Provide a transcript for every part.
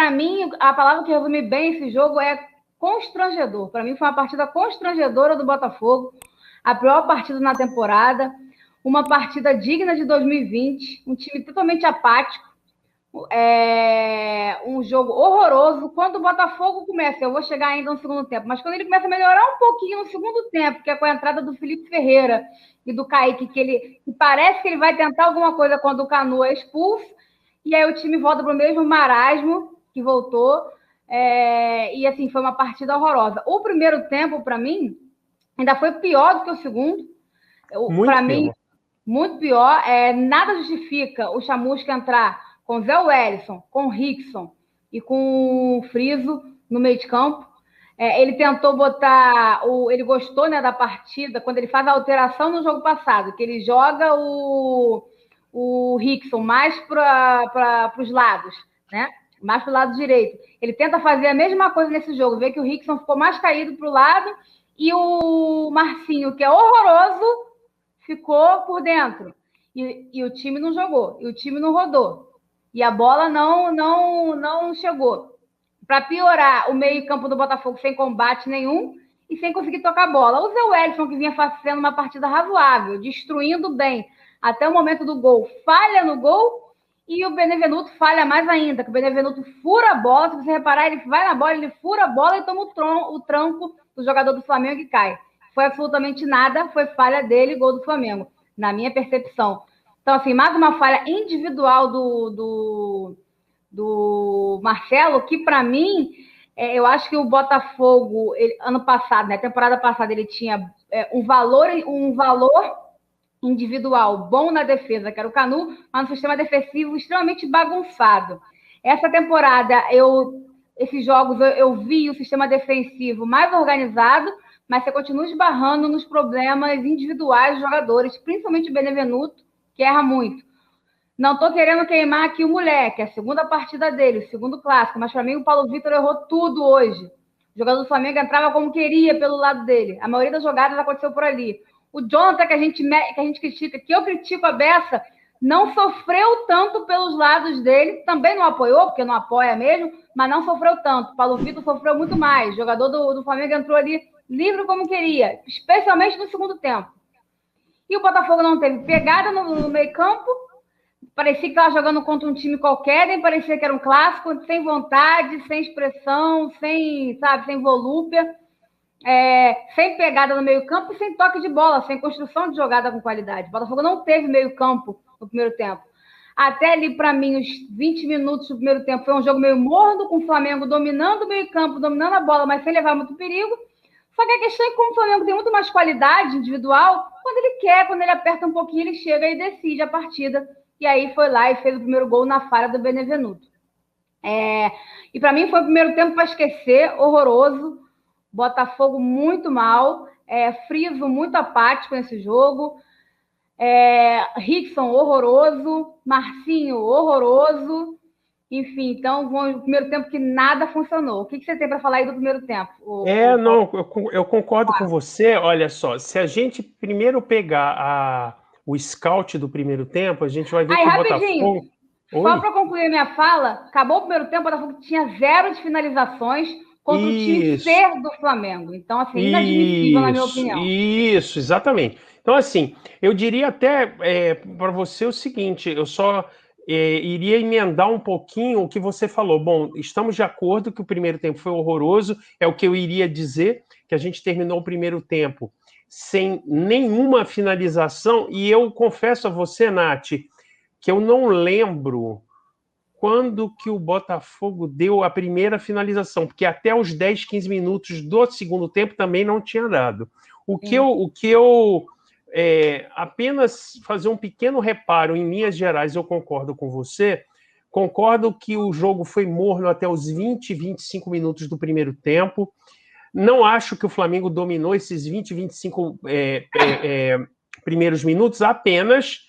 para mim, a palavra que resume bem esse jogo é constrangedor. Para mim, foi uma partida constrangedora do Botafogo, a pior partida na temporada, uma partida digna de 2020, um time totalmente apático, um jogo horroroso. Quando o Botafogo começa, eu vou chegar ainda no segundo tempo, mas quando ele começa a melhorar um pouquinho no segundo tempo, que é com a entrada do Felipe Ferreira e do Kaique, que parece que ele vai tentar alguma coisa quando o Canu é expulso, e aí o time volta para o mesmo marasmo que voltou, e assim, foi uma partida horrorosa. O primeiro tempo, para mim, ainda foi pior do que o segundo. Para mim, muito pior. Nada justifica o Chamusca entrar com Zé Wellison, com Rickson e com o Friso no meio de campo. Ele tentou botar... ele gostou, né, da partida, quando ele faz a alteração no jogo passado, que ele joga o Rickson mais para os lados, né? Mais para o lado direito. Ele tenta fazer a mesma coisa nesse jogo, vê que o Rickson ficou mais caído para o lado e o Marcinho, que é horroroso, ficou por dentro. E o time não jogou, e o time não rodou. E a bola não chegou. Para piorar, o meio-campo do Botafogo sem combate nenhum e sem conseguir tocar a bola. O Zé Wellison, que vinha fazendo uma partida razoável, destruindo bem até o momento do gol, falha no gol, e o Benevenuto falha mais ainda, que o Benevenuto fura a bola. Se você reparar, ele vai na bola, ele fura a bola e toma o tranco do jogador do Flamengo e cai. Foi absolutamente nada, foi falha dele, gol do Flamengo, na minha percepção. Então, assim, mais uma falha individual do Marcelo, que para mim, eu acho que o Botafogo, ano passado, né, temporada passada, ele tinha um valor individual bom na defesa, que era o Canu, mas um sistema defensivo extremamente bagunçado. Essa temporada, esses jogos, eu vi o sistema defensivo mais organizado, mas você continua esbarrando nos problemas individuais dos jogadores, principalmente o Benevenuto, que erra muito. Não estou querendo queimar aqui o moleque, é a segunda partida dele, o segundo clássico, mas para mim o Paulo Vitor errou tudo hoje. O jogador do Flamengo entrava como queria pelo lado dele. A maioria das jogadas aconteceu por ali. O Jonathan, que a gente critica, que eu critico a beça, não sofreu tanto pelos lados dele, também não apoiou, porque não apoia mesmo, mas não sofreu tanto. O Paulo Vitor sofreu muito mais. O jogador do Flamengo entrou ali livre como queria, especialmente no segundo tempo. E o Botafogo não teve pegada no meio campo, parecia que estava jogando contra um time qualquer, nem parecia que era um clássico, sem vontade, sem expressão, sem volúpia, sem pegada no meio campo e sem toque de bola, sem construção de jogada com qualidade. O Botafogo não teve meio campo no primeiro tempo. Até ali, para mim, os 20 minutos do primeiro tempo foi um jogo meio morno, com o Flamengo dominando o meio campo, dominando a bola, mas sem levar muito perigo. Só que a questão é que como o Flamengo tem muito mais qualidade individual, quando ele quer, quando ele aperta um pouquinho, ele chega e decide a partida. E aí foi lá e fez o primeiro gol na falha do Benevenuto. E para mim foi o primeiro tempo para esquecer, horroroso. Botafogo muito mal, Friso muito apático nesse jogo, Rickson horroroso, Marcinho horroroso. Enfim, então, o primeiro tempo que nada funcionou. O que você tem para falar aí do primeiro tempo? Eu concordo com você. Olha só, se a gente primeiro pegar o scout do primeiro tempo, a gente vai ver que o Botafogo... Só para concluir a minha fala, acabou o primeiro tempo, o Botafogo tinha 0 de finalizações contra o time C do Flamengo. Então, assim, inadmissível, na minha opinião. Isso, exatamente. Então, assim, eu diria até para você o seguinte, eu só iria emendar um pouquinho o que você falou. Bom, estamos de acordo que o primeiro tempo foi horroroso, é o que eu iria dizer, que a gente terminou o primeiro tempo sem nenhuma finalização, e eu confesso a você, Nath, que eu não lembro quando que o Botafogo deu a primeira finalização, porque até os 10, 15 minutos do segundo tempo também não tinha dado. O que eu apenas fazer um pequeno reparo em linhas gerais, eu concordo com você, concordo que o jogo foi morno até os 20, 25 minutos do primeiro tempo. Não acho que o Flamengo dominou esses 20, 25 primeiros minutos, apenas,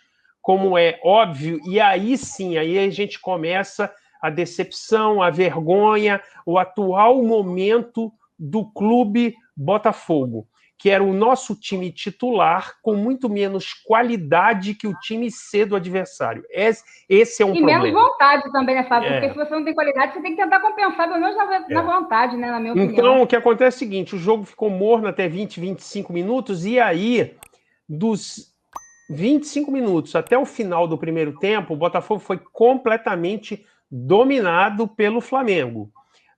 como é óbvio, e aí sim, aí a gente começa a decepção, a vergonha, o atual momento do clube Botafogo, que era o nosso time titular com muito menos qualidade que o time C do adversário. Esse é um problema. E menos vontade também, né, Fábio? Porque se você não tem qualidade, você tem que tentar compensar, pelo menos na vontade, né, na minha opinião. Então, o que acontece é o seguinte, o jogo ficou morno até 20, 25 minutos, e aí, dos 25 minutos até o final do primeiro tempo, o Botafogo foi completamente dominado pelo Flamengo.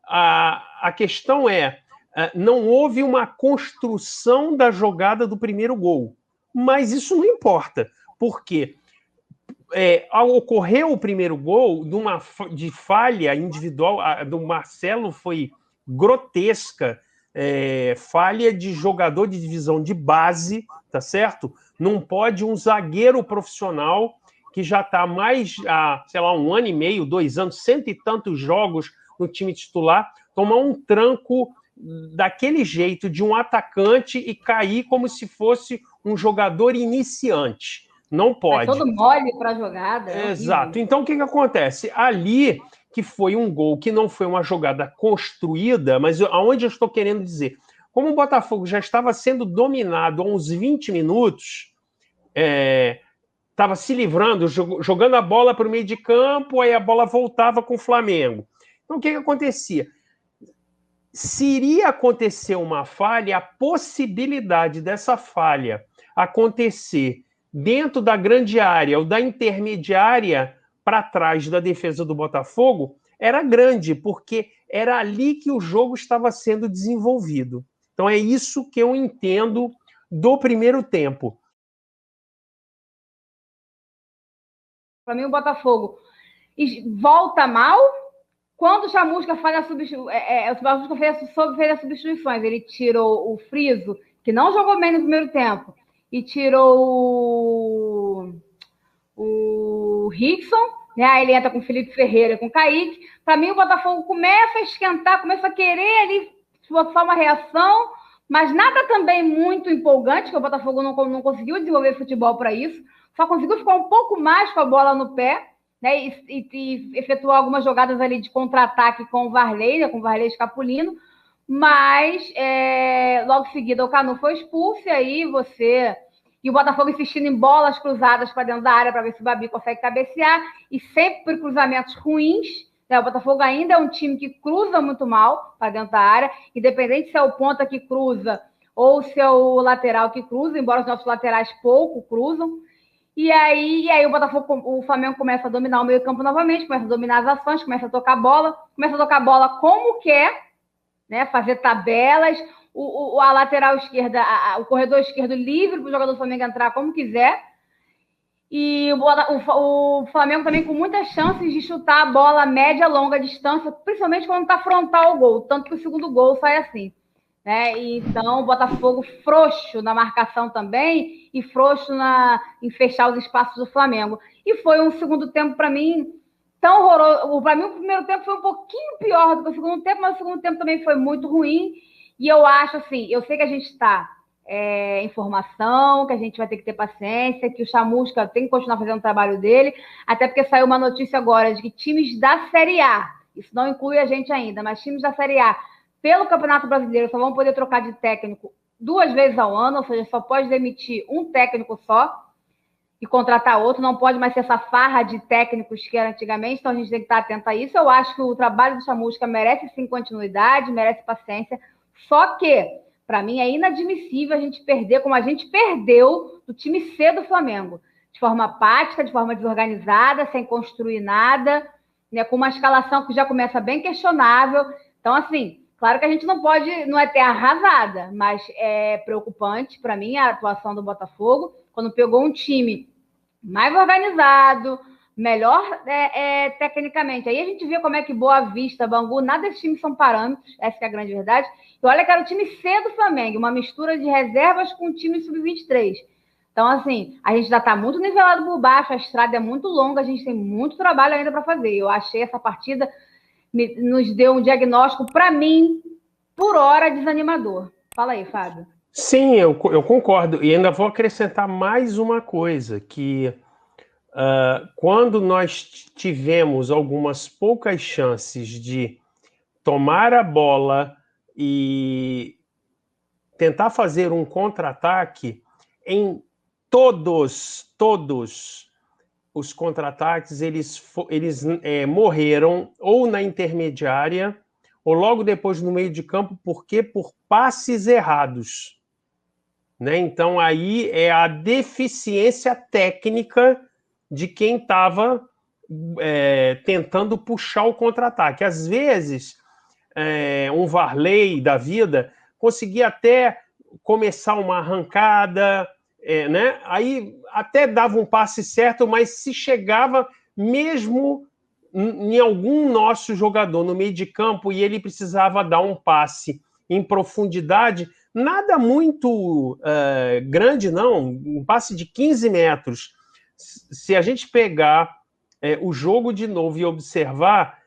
A questão é, não houve uma construção da jogada do primeiro gol, mas isso não importa, porque ao ocorrer o primeiro gol, de falha individual, a do Marcelo foi grotesca, falha de jogador de divisão de base, tá certo? Não pode um zagueiro profissional que já está mais, sei lá, 1 ano e meio, 2 anos, 100 e tantos jogos no time titular, tomar um tranco daquele jeito de um atacante e cair como se fosse um jogador iniciante. Não pode. Todo mole para a jogada. Exato. Então, o que acontece? Ali, que foi um gol que não foi uma jogada construída, mas aonde eu estou querendo dizer? Como o Botafogo já estava sendo dominado há uns 20 minutos, estava se livrando, jogando a bola para o meio de campo, aí a bola voltava com o Flamengo. Então, o que acontecia? Se iria acontecer uma falha, a possibilidade dessa falha acontecer dentro da grande área ou da intermediária para trás da defesa do Botafogo era grande, porque era ali que o jogo estava sendo desenvolvido. Então é isso que eu entendo do primeiro tempo. Para mim, o Botafogo volta mal quando o Chamusca faz fez as substituições. Ele tirou o Friso, que não jogou bem no primeiro tempo, e tirou o Rickson, né? Aí ele entra com o Felipe Ferreira, com o Kaique. Para mim, o Botafogo começa a esquentar, começa a querer ali forçar uma reação, mas nada também muito empolgante, que o Botafogo não conseguiu desenvolver futebol para isso, só conseguiu ficar um pouco mais com a bola no pé, né? E efetuou algumas jogadas ali de contra-ataque com o Varley, né? Com o Varley escapulino, mas logo em seguida o Canu foi expulso, e aí e o Botafogo insistindo em bolas cruzadas para dentro da área para ver se o Babi consegue cabecear, e sempre cruzamentos ruins, né? O Botafogo ainda é um time que cruza muito mal para dentro da área, independente se é o ponta que cruza ou se é o lateral que cruza, embora os nossos laterais pouco cruzam. E aí o Flamengo começa a dominar o meio-campo novamente, começa a dominar as ações, começa a tocar bola como quer, né? Fazer tabelas, a lateral esquerda, o corredor esquerdo livre para o jogador do Flamengo entrar como quiser. E o Flamengo também com muitas chances de chutar a bola média, longa distância, principalmente quando está frontal ao gol, tanto que o segundo gol sai assim. Né? Então, o Botafogo frouxo na marcação também e frouxo em fechar os espaços do Flamengo. E foi um segundo tempo, para mim, tão horroroso. Para mim, o primeiro tempo foi um pouquinho pior do que o segundo tempo, mas o segundo tempo também foi muito ruim. E eu acho assim, eu sei que a gente está em formação, que a gente vai ter que ter paciência, que o Chamusca tem que continuar fazendo o trabalho dele, até porque saiu uma notícia agora de que times da Série A, isso não inclui a gente ainda, mas times da Série A, pelo Campeonato Brasileiro, só vão poder trocar de técnico 2 vezes ao ano, ou seja, só pode demitir um técnico só e contratar outro, não pode mais ser essa farra de técnicos que era antigamente, então a gente tem que estar atento a isso. Eu acho que o trabalho do Chamusca merece sim continuidade, merece paciência, só que, para mim, é inadmissível a gente perder como a gente perdeu do time C do Flamengo, de forma apática, de forma desorganizada, sem construir nada, né, com uma escalação que já começa bem questionável. Então, assim, claro que a gente não é ter arrasada, mas é preocupante para mim a atuação do Botafogo, quando pegou um time mais organizado, melhor tecnicamente. Aí a gente vê como é que Boa Vista, Bangu, nada desses times são parâmetros, essa é a grande verdade. E olha que era o time C do Flamengo, uma mistura de reservas com o time sub-23. Então, assim, a gente já está muito nivelado por baixo, a estrada é muito longa, a gente tem muito trabalho ainda para fazer. Eu achei essa partida nos deu um diagnóstico, para mim, por hora, desanimador. Fala aí, Fábio. Sim, eu concordo. E ainda vou acrescentar mais uma coisa, que quando nós tivemos algumas poucas chances de tomar a bola e tentar fazer um contra-ataque em todos os contra-ataques, eles morreram ou na intermediária ou logo depois no meio de campo, porque por passes errados. Né? Então, aí é a deficiência técnica de quem estava tentando puxar o contra-ataque. Às vezes, um Varley da vida conseguia até começar uma arrancada, né? Aí até dava um passe certo, mas se chegava mesmo em algum nosso jogador no meio de campo e ele precisava dar um passe em profundidade, nada muito grande, não, um passe de 15 metros. Se a gente pegar o jogo de novo e observar,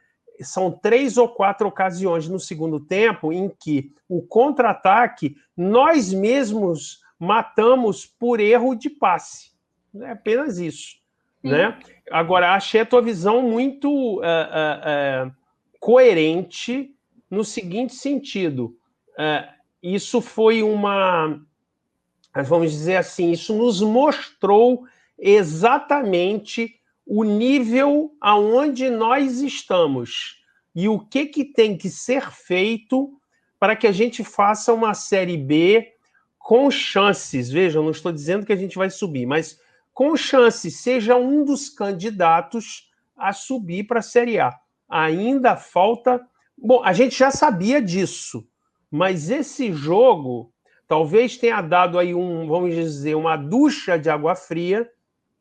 são 3 ou 4 ocasiões no segundo tempo em que o contra-ataque nós mesmos matamos por erro de passe. É apenas isso. Né? Agora, achei a tua visão muito coerente no seguinte sentido. Isso foi vamos dizer assim, isso nos mostrou exatamente o nível aonde nós estamos e o que tem que ser feito para que a gente faça uma Série B com chances. Vejam, não estou dizendo que a gente vai subir, mas com chances, seja um dos candidatos a subir para a Série A. Ainda falta... Bom, a gente já sabia disso, mas esse jogo talvez tenha dado aí vamos dizer, uma ducha de água fria.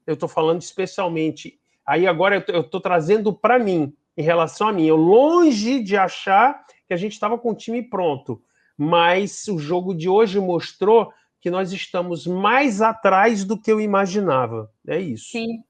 Eu estou falando especialmente... Aí agora eu estou trazendo para mim, em relação a mim. Eu longe de achar que a gente estava com o time pronto, mas o jogo de hoje mostrou que nós estamos mais atrás do que eu imaginava. É isso. Sim.